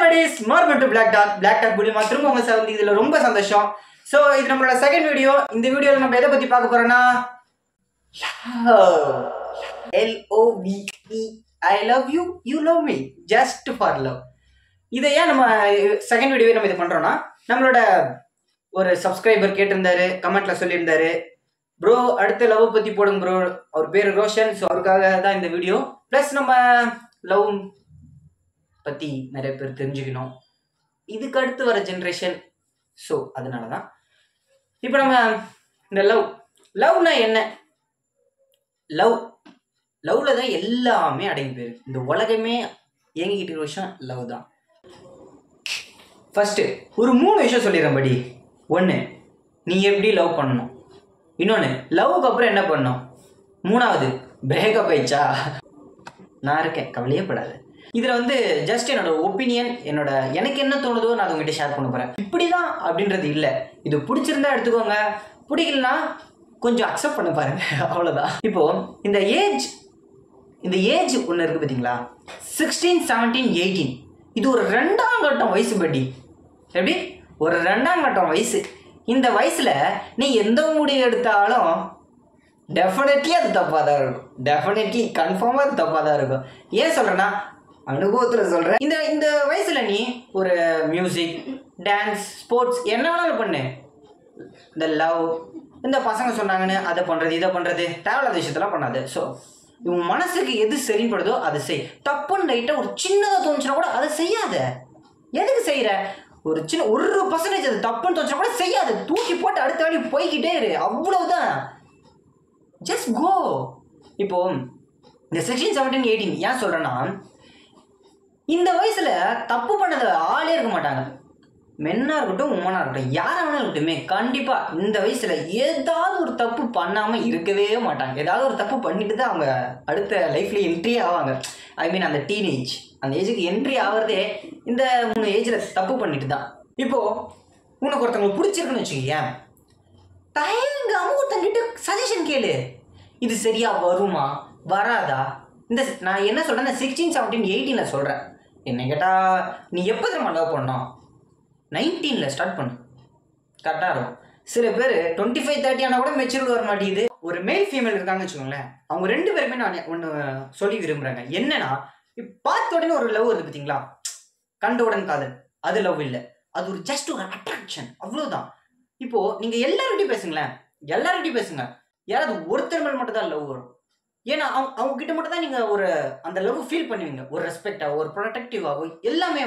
buddies, welcome to Black Talk மூலமா திரும்ப உங்க சந்தி இதுல ரொம்ப சந்தோஷம். சோ இது நம்மளோட செகண்ட் வீடியோ. இந்த வீடியோல நம்ம எதை பத்தி பார்க்க போறோம்னா LOVE I love you, you love me, just for love. இதை ஏன் நம்ம செகண்ட் வீடியோவே நம்ம இது பண்றோம்னா, நம்மளோட ஒரு சப்ஸ்கிரைபர் கேட்டிருந்தாரு, கமெண்ட்ல சொல்லியிருந்தாரு, ப்ரோ அடுத்த லவ் பத்தி போடுங்க ப்ரோ. அவர் பேரு ரோஷன். ஸோ அவருக்காக தான் இந்த வீடியோ. ப்ளஸ் நம்ம லவ் பற்றி நிறைய பேர் தெரிஞ்சுக்கணும், இதுக்கு அடுத்து வர ஜென்ரேஷன். ஸோ அதனால தான் இப்போ நம்ம இந்த லவ்னா என்ன, லவ்ல தான் எல்லாமே அடங்கி போயிருக்கு. இந்த உலகமே இயங்கிக்கிட்டு இருக்கிற விஷயம் லவ் தான். ஃபர்ஸ்ட் ஒரு 3 விஷயம் சொல்லிடுறேன் படி. 1, நீ எப்படி லவ் பண்ணணும். இன்னொன்று, லவ்வுக்கு அப்புறம் என்ன பண்ணணும். 3வது, பிரேக்கப் ஆயிடுச்சா, நான் இருக்கேன், கவலையே படாது. இதில் ஜஸ்ட் என்னோட ஒப்பீனியன், எனக்கு என்ன தோணுதோ நான் உங்ககிட்ட ஷேர் பண்ண போகிறேன். இப்படி தான் அப்படின்றது இல்லை. இது பிடிச்சிருந்தா எடுத்துக்கோங்க, பிடிக்கலனா கொஞ்சம் அக்செப்ட் பண்ண பாருங்க, அவ்வளோதான். இப்போது இந்த ஏஜ் ஒன்று இருக்குது பார்த்தீங்களா, 16, 17, 18, இது ஒரு 2ஆம் கட்டம் வயசு படி. எப்படி ஒரு 2ஆம் கட்டம் வயசு. இந்த வயசில் நீ எந்த முடிவு எடுத்தாலும் டெஃபினெட்லி அது தப்பாக தான் இருக்கும். டெஃபினெட்லி கன்ஃபார்மாக அது தப்பாக தான் இருக்கும். ஏன் சொல்கிறேன்னா, அனுபவத்தில் சொல்கிறேன். இந்த வயசில் நீ ஒரு மியூசிக், டான்ஸ், ஸ்போர்ட்ஸ் என்ன வேணாலும் பண்ணு. இந்த லவ், இந்த பசங்க சொன்னாங்கன்னு அதை பண்ணுறது இதை பண்ணுறது தேவையில்லாத விஷயத்தெல்லாம் பண்ணாது. ஸோ உன் மனசுக்கு எது சரிப்படுதோ அதை செய். தப்புன்னு லைட்டாக ஒரு சின்னதாக தோணுச்சுன்னா கூட அதை செய்யாத. எதுக்கு செய்கிற? ஒரு சின்ன 1% அது தப்புன்னு தோணுச்சுன்னா கூட செய்யாத. தூக்கி போட்டு அடுத்த வேலையை போய்கிட்டே இரு, அவ்வளவுதான். Just go. இப்போ இந்த 16, 17, 18 ஏன் சொல்கிறேன்னா, இந்த வயசில் தப்பு பண்ணது ஆளே இருக்க மாட்டாங்க. மென்னாக இருக்கட்டும், உமனாக இருக்கட்டும், யாராக வேணாலும் இருக்கட்டுமே, கண்டிப்பாக இந்த வயசில் ஏதாவது ஒரு தப்பு பண்ணாமல் இருக்கவே மாட்டாங்க. ஏதாவது ஒரு தப்பு பண்ணிட்டு தான் அவங்க அடுத்த லைஃப்பில் என்ட்ரி ஆவாங்க. ஐ மீன் அந்த டீனேஜ், அந்த ஏஜுக்கு என்ட்ரி ஆகிறதே இந்த 3 ஏஜில் தப்பு பண்ணிட்டு தான். இப்போது உனக்கு ஒருத்தவங்களுக்கு பிடிச்சிருக்குன்னு வச்சுக்கேன், தயங்காமல் ஒருத்தங்கிட்ட சஜஷன் கேளு. இது சரியாக வருமா வராதா? நான் என்ன சொல்கிறேன், 16, 17, 18 சொல்கிறேன். என்ன கேட்டால், நீ எப்போ நம்ம லவ் பண்ணோம், 19 ஸ்டார்ட் பண்ணு, கரெக்டாக இருக்கும். சில பேர் 25, 30 ஆனால் கூட மெச்சூரிட்டி வர மாட்டேங்குது. ஒரு மேல் ஃபீமேல் இருக்காங்கன்னு வச்சுக்கோங்களேன், அவங்க 2 பேருமே நான் ஒன்று சொல்லி விரும்புகிறாங்க. என்னன்னா, பார்த்த உடனே ஒரு லவ் இருக்குது பார்த்தீங்களா, கண்டவுடன் காதல், அது லவ் இல்லை. அது ஒரு ஜஸ்ட் ஒரு அட்ராக்ஷன், அவ்வளோதான். இப்போது நீங்கள் எல்லார்கிட்டையும் பேசுங்களேன், எல்லார்கிட்டையும் பேசுங்க, யாராவது ஒருத்தர் மேல் மட்டும் தான் லவ் வரும். ஏன்னா அவங்க கிட்ட மட்டும் தான் நீங்கள் ஒரு அந்த லவ் ஃபீல் பண்ணுவீங்க. ஒரு ரெஸ்பெக்டாக, ஒரு ப்ரொடெக்டிவாகவோ எல்லாமே.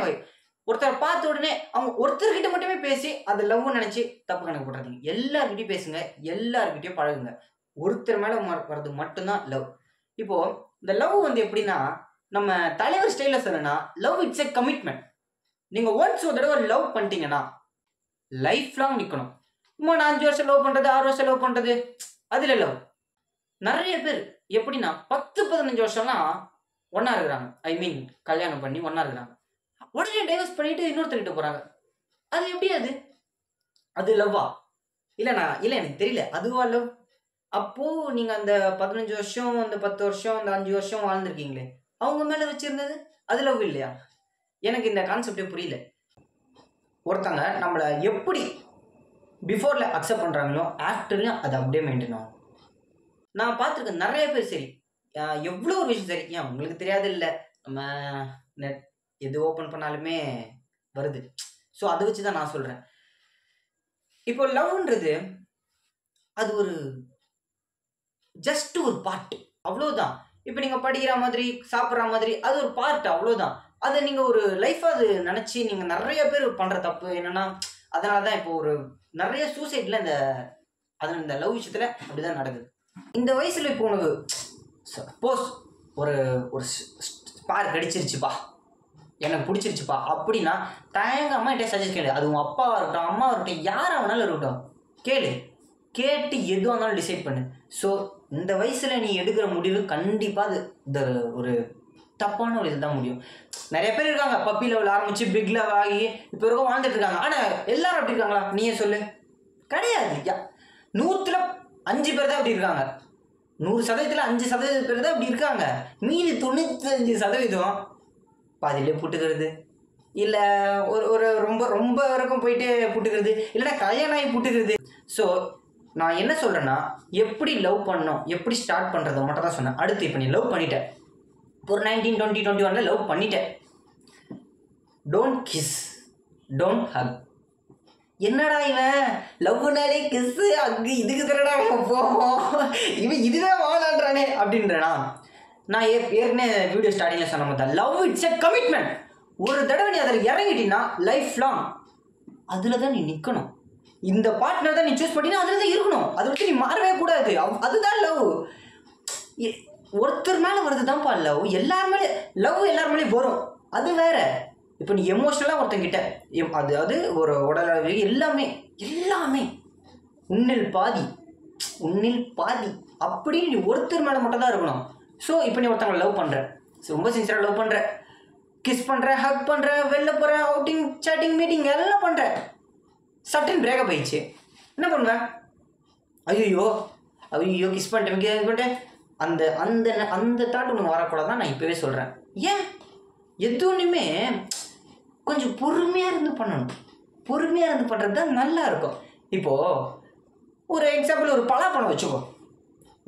ஒருத்தர் பார்த்த உடனே அவங்க ஒருத்தர்கிட்ட மட்டுமே பேசி அது லவ்னு நினச்சி தப்பு கணக்கு போடுறீங்க. எல்லார்கிட்டையும் பேசுங்க, எல்லார்கிட்டையும் பழகுங்க. ஒருத்தர் மேலே வர்றது மட்டும்தான் லவ். இப்போது இந்த லவ் எப்படின்னா, நம்ம தலைவர் ஸ்டைலில் சொல்லணும்னா, லவ் இட்ஸ் எ கமிட்மெண்ட். நீங்கள் ஒன்ஸ் ஒரு தடவை லவ் பண்ணிட்டீங்கன்னா லைஃப் லாங் நிற்கணும். சும்மா நான் 5 வருஷம் லவ் பண்ணுறது, 6 வருஷம் லவ் பண்ணுறது, அதில் லவ். நிறைய பேர் எப்படின்னா 10, 15 வருஷம்லாம் ஒன்றா இருக்கிறாங்க. ஐ மீன் கல்யாணம் பண்ணி ஒன்றா இருக்கிறாங்க. உடனே டைவர்ஸ் பண்ணிட்டு இன்னொருத்தர்கிட்ட போகிறாங்க. அது எப்படி? அது லவ்வா? இல்லை எனக்கு தெரியல, அதுவா லவ்? அப்போது நீங்கள் அந்த 15 வருஷம், அந்த 10 வருஷம், அந்த 5 வருஷம் வாழ்ந்துருக்கீங்களே, அவங்க மேலே வச்சுருந்தது அது லவ் இல்லையா? எனக்கு இந்த கான்செப்டே புரியல. ஒருத்தங்க நம்மளை எப்படி பிஃபோரில் அக்செப்ட் பண்ணுறாங்களோ ஆஃப்டர்லையும் அது அப்படியே மெயின்டைன் ஆகும். நான் பார்த்துருக்கேன் நிறைய பேர். சரி, எவ்வளோ ஒரு விஷயம் சரி, ஏன் உங்களுக்கு தெரியாது இல்லை, நம்ம நெட் எது ஓப்பன் பண்ணாலுமே வருது. ஸோ அதை வச்சு தான் நான் சொல்கிறேன். இப்போ லவ்ன்றது அது ஒரு ஜஸ்ட் ஒரு பார்ட், அவ்வளோதான். இப்போ நீங்கள் படிக்கிற மாதிரி, சாப்பிட்ற மாதிரி, அது ஒரு பார்ட், அவ்வளோதான். அதை நீங்கள் ஒரு லைஃபாக அது நினச்சி நீங்கள் நிறைய பேர் பண்ணுற தப்பு என்னென்னா, அதனால தான் இப்போ ஒரு நிறைய சூசைட்டில் இந்த லவ் விஷயத்தில் அப்படி தான் நடக்குது. இந்த வயசில் இப்போ உனக்கு சப்போஸ் ஒரு ஸ்பார்க் அடிச்சிருச்சுப்பா, எனக்கு பிடிச்சிருச்சுப்பா அப்படின்னா, தயங்காமல் என்கிட்ட சஜஸ்ட் கேளு. அது உங்கள் அப்பாவாக இருக்கட்டும், அம்மாவாக இருக்கட்டும், யாராக வேணாலும் இருக்கட்டும், கேட்டு எதுவாக இருந்தாலும் டிசைட் பண்ணு. ஸோ இந்த வயசில் நீ எடுக்கிற முடிவு கண்டிப்பாக அது இந்த ஒரு தப்பான ஒரு இதுதான் முடியும். நிறைய பேர் இருக்காங்க, பப்பி லெவல் ஆரம்பித்து பிக் லெவல் ஆகி இப்போ வரைக்கும் வாழ்ந்துட்டு இருக்காங்க. ஆனால் எல்லாரும் அப்படி இருக்காங்களா? நீயே சொல்லு. கிடையாது. 100ல் 5 பேர் தான் அப்படி இருக்காங்க. 100%ல் 5% பேர் தான் அப்படி இருக்காங்க. மீதி 95% பாதியிலே போட்டுக்கிறது, இல்லை ஒரு ஒரு ரொம்ப ரொம்ப வரைக்கும் போயிட்டு புட்டுக்கிறது, இல்லைன்னா கல்யாணம் ஆகி புட்டுக்கிறது. ஸோ நான் என்ன சொல்கிறேன்னா, எப்படி லவ் பண்ணணும், எப்படி ஸ்டார்ட் பண்ணுறதை மட்டும் தான் சொன்னேன். அடுத்து இப்போ நீ லவ் பண்ணிட்டேன், ஒரு 19, 20, 21 லவ் பண்ணிட்டேன். Don't kiss, don't hug. என்னடா இவன் லவ்னாலே கிஸ்ஸு அக்கு இதுக்கு தரடா போவோம், இவன் இதுவே வாழான்றானே அப்படின்றனா. நான் ஏற்கனவே வீடியோ ஸ்டார்டிங்கில் சொன்ன மாதிரி லவ் இட்ஸ் எ கமிட்மெண்ட். ஒரு தடவை நீ அதில் இறங்கிட்டீங்கன்னா லைஃப் லாங் அதில் தான் நீ நிற்கணும். இந்த பார்ட்னர் தான் நீ சூஸ் பண்ணினா அதில் தான் இருக்கணும். அதை வச்சு நீ மாறவே கூடாது. அதுதான் லவ். ஒருத்தர் மேலே வருது தான்ப்பா லவ். எல்லாருமே லவ் எல்லார் மேலேயும் வரும், அது வேற. இப்போ நீ எமோஷ்னலாக ஒருத்தங்கிட்ட அது ஒரு உடல் எல்லாமே எல்லாமே உன்னில் பாதி உன்னில் பாதி அப்படின்னு நீ ஒருத்தர் மேலே மட்டும் தான் இருக்கணும். ஸோ இப்போ நீ ஒருத்தவங்களை லவ் பண்ணுற, ரொம்ப சின்சியராக லவ் பண்ணுற, கிஸ் பண்ணுற, ஹக் பண்ணுற, வெளில போகிற, அவுட்டிங், சேட்டிங், மீட்டிங் எல்லாம் பண்ணுற, சட்டன் பிரேக்கப் ஆயிடுச்சு, என்ன பண்ணுவேன்? ஐயோ ஐயோ கிஸ் பண்ணிட்டேன் இது பண்ணிட்டேன், அந்த அந்த அந்த தாட் ஒன்று வரக்கூடாதான் நான் இப்போவே சொல்கிறேன். ஏன் எது ஒன்றுமே கொஞ்சம் பொறுமையாக இருந்து பண்ணணும். பொறுமையாக இருந்து பண்ணுறது தான் நல்லா இருக்கும். இப்போது ஒரு எக்ஸாம்பிள், ஒரு பலாப்பழம் வச்சுக்கோ.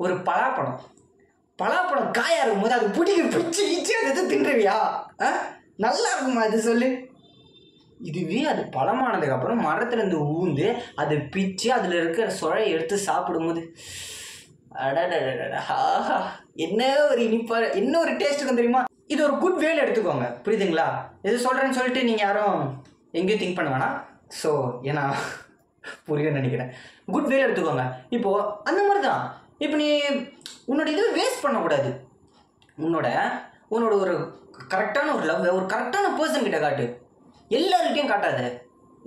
ஒரு பலாப்பழம் காயாக இருக்கும்போது அது பிடிச்சி அது தின்றுவியா? நல்லா இருக்குமா அது சொல்லு? இதுவே அது பழமானதுக்கப்புறம் மரத்துலேருந்து ஊந்து அதை பிச்சு அதில் இருக்கிற சுழையை எடுத்து சாப்பிடும்போது அடடா என்ன ஒரு இனிப்பா, என்ன ஒரு டேஸ்ட் இருக்கும் தெரியுமா? இது ஒரு குட் வேல எடுத்துக்கோங்க, புரியுதுங்களா? இது சொல்கிறேன்னு சொல்லிட்டு நீங்கள் யாரும் எங்கேயும் திங்க் பண்ண வேணாம். ஸோ ஏன்னா புரியும்னு நினைக்கிறேன். குட் வேல எடுத்துக்கோங்க. இப்போது அந்த மாதிரி தான். இப்போ நீ உன்னோட இதை வேஸ்ட் பண்ணக்கூடாது. உன்னோட ஒரு கரெக்டான ஒரு லவ் ஒரு கரெக்டான பர்சன் கிட்ட காட்டு. எல்லாருக்கிட்டையும் காட்டாத.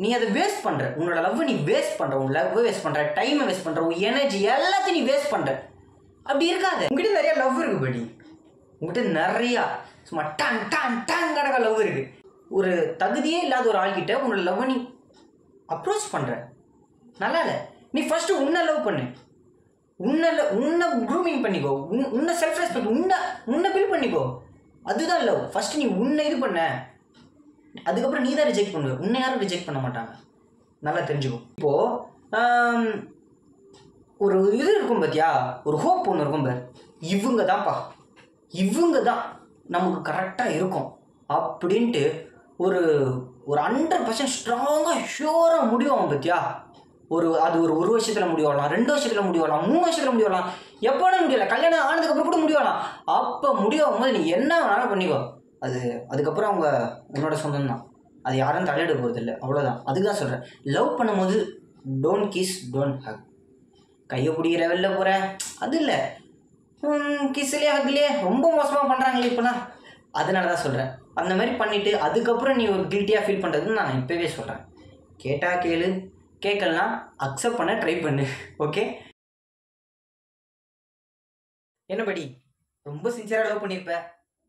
நீ அதை வேஸ்ட் பண்ணுற, உன்னோட லவ்வை நீ வேஸ்ட் பண்ணுற, உன் லவ்வை வேஸ்ட் பண்ணுற, டைமை வேஸ்ட் பண்ணுற, உன் எனர்ஜி எல்லாத்தையும் நீ வேஸ்ட் பண்ணுற. அப்படி இருக்காது. உங்ககிட்ட நிறையா லவ் இருக்குது படி, உங்ககிட்ட நிறையா சும்மா டான் டான் டான் கடக்க லவ் இருக்குது. ஒரு தகுதியே இல்லாத ஒரு ஆள்கிட்ட உன்னோட லவ்வை நீ அப்ரோச் பண்ணுற, நல்லா இல்லை. நீ ஃபஸ்ட்டு உன்னை லவ் பண்ணு, உன்னை க்ரூமிங் பண்ணிக்கோ, உன்னை செல்ஃப் ரெஸ்பெக்ட், உன்னை பில்ட் பண்ணிக்கோ. அதுதான் லவ். ஃபஸ்ட்டு நீ உன்னை இது பண்ண, அதுக்கப்புறம் நீ தான் ரிஜெக்ட் பண்ணுவ. உன்னை யாரும் ரிஜெக்ட் பண்ண மாட்டாங்க, நல்லா தெரிஞ்சுக்கும். இப்போது ஒரு இது இருக்கும் பார்த்தியா, ஒரு ஹோப் ஒன்று இருக்கும் பார், இவங்க இவங்க தான் நமக்கு கரெக்டாக இருக்கும் அப்படின்ட்டு ஒரு 100% ஸ்ட்ராங்காக ஷியோராக முடிவாகும் பார்த்தியா. அது ஒரு வருஷத்தில் முடிவாகலாம், 2 வருஷத்தில் முடிவாகலாம், 3 வருஷத்தில் முடிவாகலாம், எப்போனா முடியலை, கல்யாணம் ஆனதுக்கப்புறம் கூட முடிவாகலாம். அப்போ முடிவாகும் போது நீ என்ன வேணாலும் பண்ணிக்கோ, அதுக்கப்புறம் அவங்க உன்னோட சொந்தம் தான். அது யாரும் தலையிட போகிறது இல்லை, அவ்வளோதான். அதுக்கு தான் சொல்கிறேன், லவ் பண்ணும்போது டோன்ட் கிஸ், டோன்ட் ஹக். கையை பிடிக்கிற வெளில போகிற அது இல்லை, கிஸ்லேயே ஹக்லேயே ரொம்ப மோசமாக பண்ணுறாங்களே இப்போலாம். அதனால தான் சொல்கிறேன், அந்த மாதிரி பண்ணிவிட்டு அதுக்கப்புறம் நீ ஒரு கில்ட்டியாக ஃபீல் பண்ணுறதுன்னு நான் இப்போவே சொல்கிறேன். கேட்டால் கேளு, கேட்கலாம் அக்செப்ட் பண்ண ட்ரை பண்ணு. ஓகே, என்னபடி ரொம்ப சின்சியராக லவ் பண்ணியிருப்ப,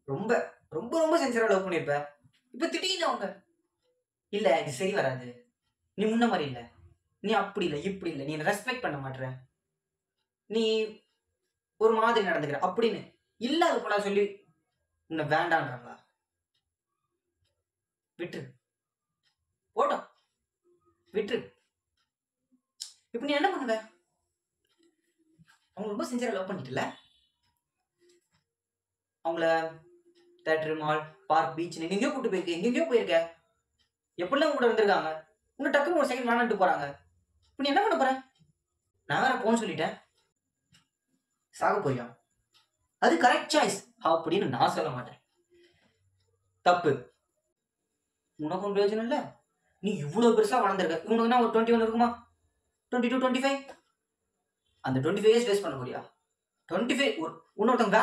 ரொம்ப ரொம்ப ரொம்ப சின்சியராக லவ் பண்ணியிருப்ப. இப்போ திடீர்னு அவங்க இல்லை இது சரி வராது, நீ முன்ன மாதிரி இல்லை, நீ அப்படி இல்லை இப்படி இல்லை, நீ ரெஸ்பெக்ட் பண்ண மாட்டேற, நீ ஒரு மாதிரி நடந்துக்கிற அப்படின்னு இல்லாத போல சொல்லி உன்னை வேண்டான்றாங்களா? விட்டுரு, போட்டோம், விட்டுரு. இப்போ நீ என்ன பண்ணுவ? அவங்க ரொம்ப சின்சியரா லவ் பண்ணிட்டுல, அவங்கள தேட்டரு, மால், பார்க், பீச் எங்கெங்கயோ கூட்டு போயிருக்க, எங்கெங்கயோ போயிருக்க, எப்படிலாம் கூட இருந்திருக்காங்க. இன்னும் டக்குன்னு ஒரு செகண்ட் வேணான்ட்டு போறாங்க. இப்போ நீ என்ன பண்ண போற? நான் வேற போன்னு சொல்லிட்டேன், சாக போறியா? அது கரெக்ட் சாய்ஸ் அப்படின்னு நான் சொல்ல மாட்டேன். தப்பு. உனக்கும் பிரயோஜனம் இல்லை. நீ இவ்வளவு பெருசா வளர்ந்துருக்க, இவனுக்குன்னா ஒரு 21 இருக்குமா, 22, 25, அந்த 25 இயர்ஸ் வேஸ்ட் பண்ண போறியா? 25 இன்னொருத்தவங்க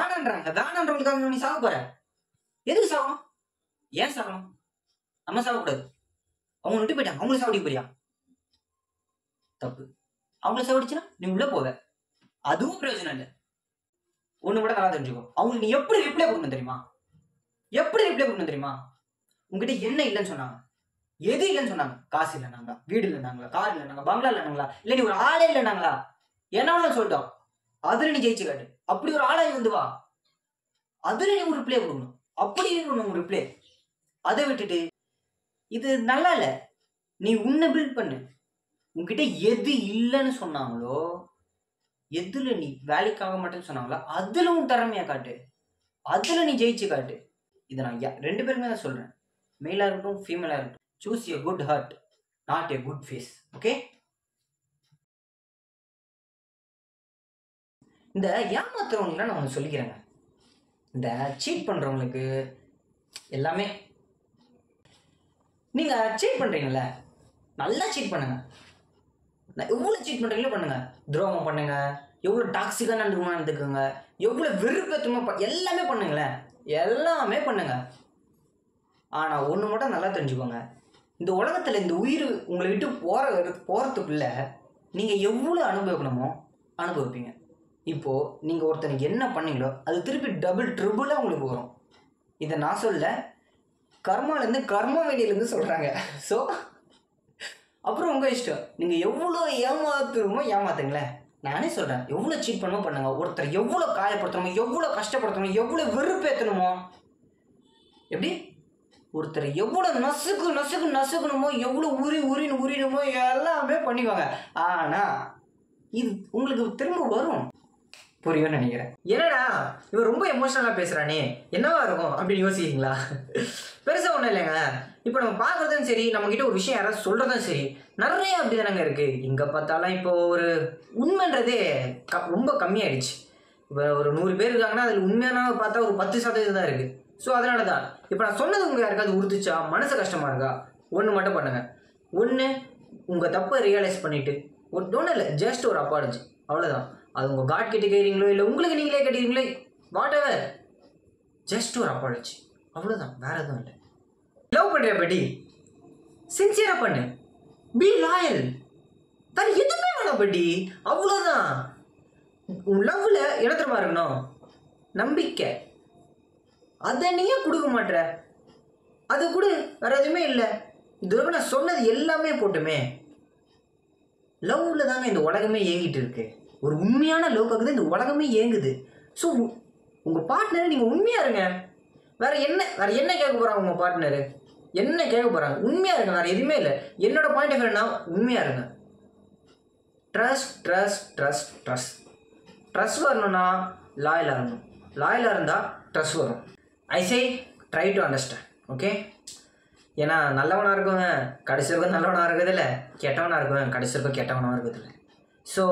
வேணான்றவங்களுக்காக நீ சாக போற. எதுக்கு சாகணும்? ஏன் சாகணும்? நம்ம சாகக்கூடாது. அவங்க விட்டு போயிட்டாங்க, அவங்கள சாவடிக்க போறியா? தப்பு. அவங்கள சாவடிச்சுனா நீ உள்ள போவ, அதுவும் பிரயோஜனம் இல்லை. ஒண்ணு கூட நல்லா தெரிஞ்சுக்கோ, அவங்களுக்கு நீ எப்படி ரிப்ளை கொடுக்கணும் தெரியுமா? எப்படி ரிப்ளை கொடுக்கணும் தெரியுமா? உங்ககிட்ட என்ன இல்லைன்னு சொன்னாங்க, எது இல்லைன்னு சொன்னாங்க? காசு இல்லைனாங்களா, வீடு இல்லைனாங்களா, கார் இல்லைனாங்க, பங்களா இல்லைனாங்களா, இல்லை நீ ஒரு ஆளே இல்லைனாங்களா, என்ன சொல்லிட்டோம், அதுல நீ ஜெயிச்சு காட்டு. அப்படி ஒரு ஆளாகி வந்து வா, அதுல நீ ஒரு ரிப்ளை கொடுக்கணும். அப்படி இருக்கணும் ஒரு ரிப்ளை. அதை விட்டுட்டு இது நல்லா இல்லை. நீ உன்னை பில்ட் பண்ணு. உன்கிட்ட எது இல்லைன்னு சொன்னாங்களோ, எதுல நீ வேலைக்காக மாட்டேன்னு சொன்னாங்களோ அதுல உன் திறமையா காட்டு, அதுல நீ ஜெயிச்சு காட்டு. இதை நான் 2 பேருமே தான் சொல்றேன், மேலா இருக்கட்டும் ஃபீமேலா இருக்கட்டும். Choose a good heart, not a good face. Okay? இந்த ஏமாத்துறவங்களுக்கு நான் ஒன்று சொல்லிக்கிறேங்க. இந்த சீட் பண்றவங்களுக்கு எல்லாமே, நீங்க சீட் பண்றீங்கல்ல, நல்லா சீட் பண்ணுங்க. எவ்வளோ சீட் பண்ணுறீங்களோ பண்ணுங்க. துரோகம் பண்ணுங்க, எவ்வளோ டாக்ஸிக்காக நடந்துக்குங்க, எவ்வளோ வெறுப்பேற்றமா எல்லாமே பண்ணுங்களேன், எல்லாமே பண்ணுங்க. ஆனால் ஒன்று மட்டும் நல்லா தெரிஞ்சுக்கோங்க, இந்த உலகத்தில் இந்த உயிர் உங்களை விட்டு போகிறதுக்குள்ள நீங்கள் எவ்வளோ அனுபவிக்கணுமோ அனுபவிப்பீங்க. இப்போது நீங்கள் ஒருத்தனுக்கு என்ன பண்ணீங்களோ அது திருப்பி டபுள் ட்ரிபிளாக உங்களுக்கு வரும். இதை நான் சொல்ல, கர்மாலேருந்து கர்மா வேலையிலேருந்து சொல்கிறாங்க. ஸோ அப்புறம் உங்கள் இஷ்டம், நீங்கள் எவ்வளோ ஏமாத்துறமோ ஏமாத்துங்களேன். நானே சொல்கிறேன், எவ்வளோ சீட் பண்ணமோ பண்ணுங்க. ஒருத்தர் எவ்வளோ காயப்படுத்தணுமோ, எவ்வளோ கஷ்டப்படுத்தணுமோ, எவ்வளோ வெறுப்பேற்றணுமோ, எப்படி ஒருத்தர் எவ்வளோ நசுக்கணுமோ, எவ்வளோ உரினுமோ எல்லாமே பண்ணிக்குவாங்க. ஆனால் இது உங்களுக்கு திரும்ப வரும். புரியும்னு நினைக்கிறேன். என்னடா இவன் ரொம்ப எமோஷனலாக பேசுகிறானே, என்னவா இருக்கும் அப்படின்னு யோசிக்கிறீங்களா? பெருசாக ஒன்றும் இல்லைங்க. இப்போ நம்ம பார்க்குறதும் சரி, நம்மக்கிட்ட ஒரு விஷயம் யாராவது சொல்கிறதும் சரி, நிறைய அப்படி தானங்க இருக்குது. இங்கே பார்த்தாலும் இப்போ ஒரு உண்மைன்றதே ரொம்ப கம்மியாயிடுச்சு. இப்போ ஒரு 100 பேர் இருக்காங்கன்னா அதில் உண்மையான பார்த்தா ஒரு 10% தான் இருக்குது. ஸோ அதனால தான் இப்போ நான் சொன்னது உங்களுக்கு யாருக்காவது உறுத்துச்சா, மனசு கஷ்டமாக இருக்கா, ஒன்று மட்டும் பண்ணுங்கள். ஒன்று, உங்கள் தப்பை ரியலைஸ் பண்ணிவிட்டு ஒன்றும் இல்லை, ஜஸ்ட் ஒரு அப்பாலஜி, அவ்வளோதான். அது உங்கள் காட் கிட்ட கேட்குறீங்களோ இல்லை உங்களுக்கு நீங்களே கேட்டுக்கிறீங்களோ, வாட் எவர், ஜஸ்ட் ஒரு அப்பாலஜி, அவ்வளோதான், வேறு எதுவும் இல்லை. லவ் பண்ணுற படி சின்சியராக பண்ணு, பி லாயல், வேறு எதுவுமே வேணாம் படி, அவ்வளோதான். லவ்வில் இடத்துமா இருக்கணும், நம்பிக்கை. அதை நீயே கொடுக்க மாட்டேற, அது கூட வேற எதுவுமே இல்லை. இது நான் சொன்னது எல்லாமே போட்டுமே. லவ்வில் தாங்க இந்த உலகமே இயங்கிட்டு இருக்கு. ஒரு உண்மையான லவ்க்காக தான் இந்த உலகமே இயங்குது. ஸோ உங்கள் பார்ட்னரை நீங்கள் உண்மையாக இருங்க. வேற என்ன கேட்க போகிறாங்க உங்கள் பார்ட்னரு, என்ன கேட்க போகிறாங்க? உண்மையாக இருங்க, வேறு எதுவுமே இல்லை. என்னோட பாயிண்ட் ஆஃப் வியூனா உண்மையாக இருங்க. ட்ரஸ்ட் வரணும்னா லாயலாக இருக்கணும். லாயலாக இருந்தால் ட்ரஸ்ட் வரும். ஐ சே ட்ரை டு அண்டர்ஸ்டாண்ட். ஓகே? ஏன்னா நல்லவனாக இருக்குங்க கடைசி வரைக்கும் நல்லவனாக இருக்கிறதில்ல, கெட்டவனாக இருக்குங்க கடைசி வரைக்கும் கெட்டவனாக இருக்கிறதில்ல. ஸோ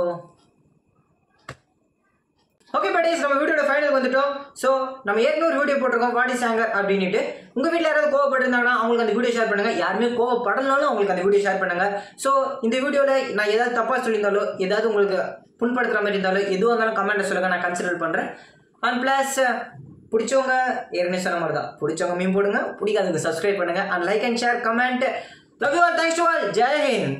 ஓகே பட்டீஸ், நம்ம வீடியோட ஃபைனல் வந்துட்டோம். ஸோ நம்ம ஏற்கனவே ஒரு வீடியோ போட்டிருக்கோம், வாட் இஸ் ஆங்கர் அப்படின்ட்டு. உங்கள் வீட்டில் யாராவது கோவப்பட்டிருந்தாங்கன்னா அவங்களுக்கு அந்த வீடியோ ஷேர் பண்ணுங்கள். யாருமே கோவப்படனாலும் அவங்களுக்கு அந்த வீடியோ ஷேர் பண்ணுங்கள். ஸோ இந்த வீடியோவில் நான் ஏதாவது தப்பாக சொல்லியிருந்தாலோ, ஏதாவது உங்களுக்கு புண்படுத்துகிற மாதிரி இருந்தாலும், எதுவாக இருந்தாலும் கமெண்ட்டை சொல்லுங்கள், நான் கன்சிடர் பண்ணுறேன். அண்ட் ப்ளஸ் பிடிச்சவங்க ஏற்கனவே சொன்ன மாதிரி தான், பிடிச்சவங்க மீன் போடுங்க, பிடிக்காதவங்க சப்ஸ்கிரைப் பண்ணுங்கள். And like and share, comment. Love you all, thanks to all, Jai Hind.